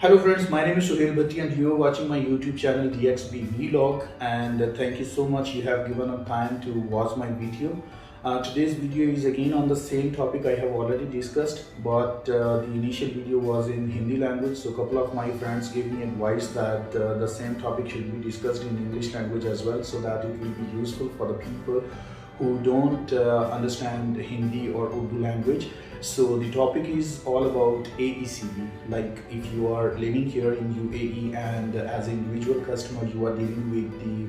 Hello friends, my name is and you are watching my YouTube channel DXBVLOG, and thank you so much you have given up time to watch my video. Today's video is again on the same topic I have already discussed, but the initial video was in Hindi language, so a couple of my friends gave me advice that the same topic should be discussed in English language as well, so that it will be useful for the people who don't understand Hindi or Urdu language. So the topic is all about Aecb. Like if you are living here in UAE and as an individual customer you are dealing with the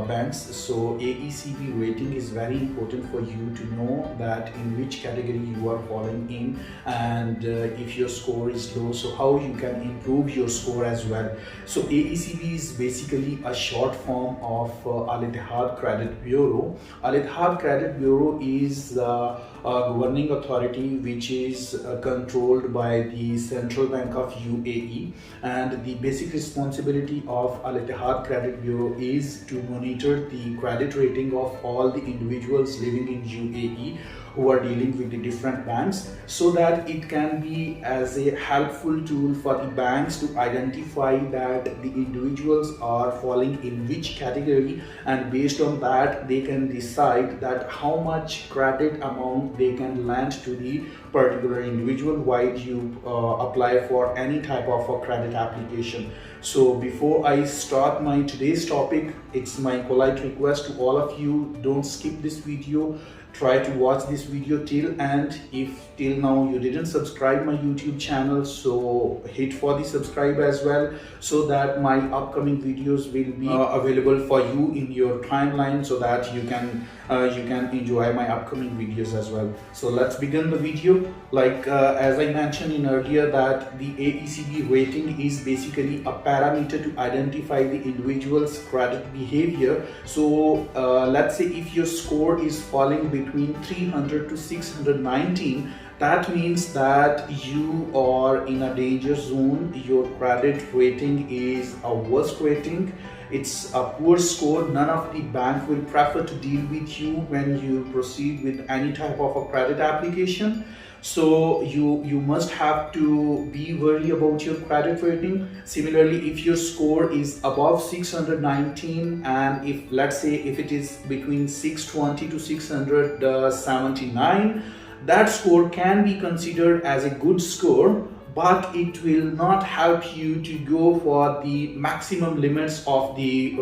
banks, so Aecb rating is very important for you to know that in which category you are falling in, and if your score is low, so how you can improve your score as well. So Aecb is basically a short form of Al-Ittihad Credit Bureau. Al-Ittihad Credit Bureau is a governing authority which is controlled by the Central Bank of UAE, and the basic responsibility of Al-Ittihad Credit Bureau is to monitor the credit rating of all the individuals living in UAE who are dealing with the different banks, so that it can be as a helpful tool for the banks to identify that the individuals are falling in which category, and based on that they can decide that how much credit amount they can lend to the particular individual while you apply for any type of a credit application. So before I start my today's topic, it's my polite request to all of you, don't skip this video. Try to watch this video till end. If till now you didn't subscribe my YouTube channel, so hit for the subscribe as well, so that my upcoming videos will be available for you in your timeline, so that you can enjoy my upcoming videos as well. So let's begin the video. Like as I mentioned in earlier, that the Aecb rating is basically a parameter to identify the individual's credit behavior. So let's say if your score is falling between 300 to 619, that means that you are in a danger zone. Your credit rating is a worst rating. It's a poor score. None of the bank will prefer to deal with you when you proceed with any type of a credit application. So you must have to be worried about your credit rating. Similarly, if your score is above 619, and if let's say if it is between 620 to 679, that score can be considered as a good score, but it will not help you to go for the maximum limits of the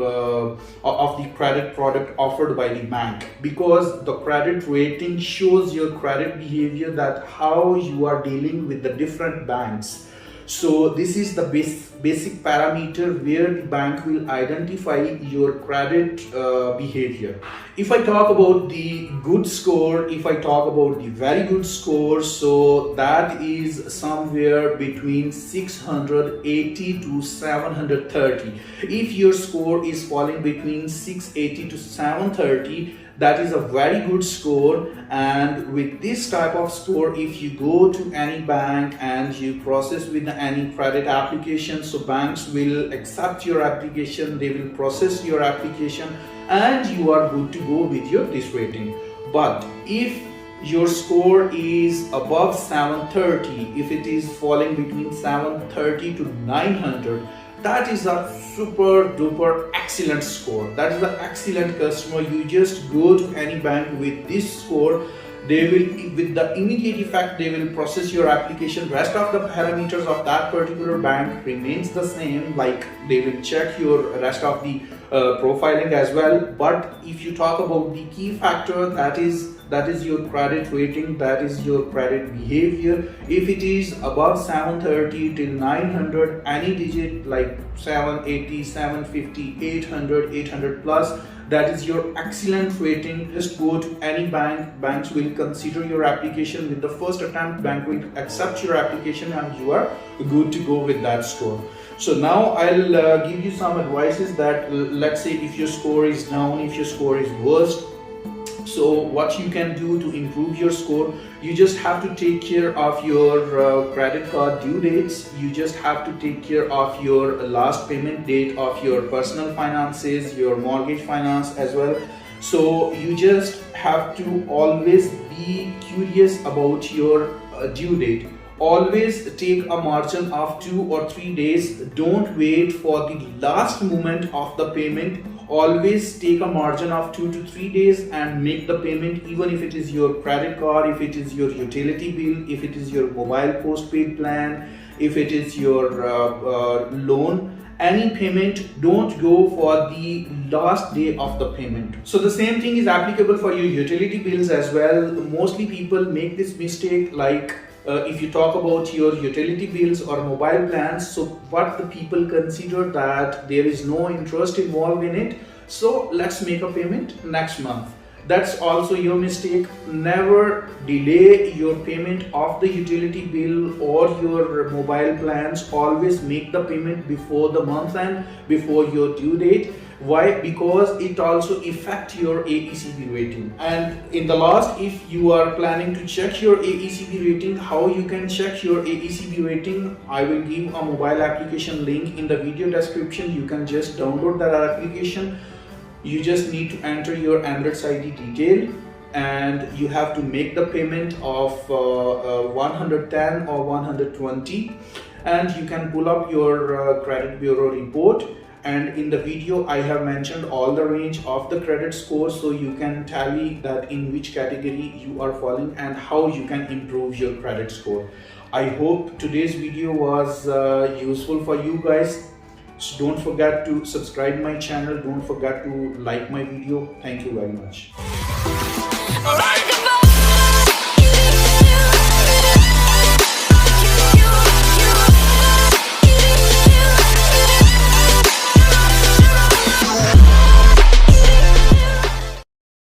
credit product offered by the bank, because the credit rating shows your credit behavior, that how you are dealing with the different banks. So this is the basic parameter where the bank will identify your credit behavior. If I talk about the good score, if I talk about the very good score, so that is somewhere between 680 to 730. If your score is falling between 680 to 730, that is a very good score. And with this type of score, if you go to any bank and you process with any credit application, so banks will accept your application, they will process your application, and you are good to go with your this rating. But if your score is above 730, if it is falling between 730 to 900, that is a super duper excellent score. That is an excellent customer. You just go to any bank with this score, they will, with the immediate effect, they will process your application. Rest of the parameters of that particular bank remains the same, like they will check your rest of the profiling as well. But if you talk about the key factor, that is your credit rating, that is your credit behavior. If it is above 730 till 900, any digit like 780, 750, 800, 800 plus, that is your excellent rating. Just go to any bank. Banks will consider your application. With the first attempt, bank will accept your application and you are good to go with that score. So now I'll give you some advices that let's say if your score is down, if your score is worst, so what you can do to improve your score, you just have to take care of your credit card due dates. You just have to take care of your last payment date of your personal finances, your mortgage finance as well. So you just have to always be curious about your due date. always take a margin of 2 or 3 days. Don't wait for the last moment of the payment. Always take a margin of 2 to 3 days and make the payment, even if it is your credit card, if it is your utility bill, if it is your mobile postpaid plan, if it is your loan. Any payment, don't go for the last day of the payment. So the same thing is applicable for your utility bills as well. Mostly people make this mistake, like if you talk about your utility bills or mobile plans, so what the people consider that there is no interest involved in it, so let's make a payment next month. That's also your mistake. Never delay your payment of the utility bill or your mobile plans. Always make the payment before the month end, before your due date. Why? Because it also affects your Aecb rating. And in the last, if you are planning to check your Aecb rating, how you can check your Aecb rating, I will give a mobile application link in the video description. You can just download that application. You just need to enter your Emirates ID detail, and you have to make the payment of 110 or 120, and you can pull up your credit bureau report. And in the video I have mentioned all the range of the credit score, so you can tally that in which category you are falling and how you can improve your credit score. I hope today's video was useful for you guys. So don't forget to subscribe my channel, don't forget to like my video. Thank you very much.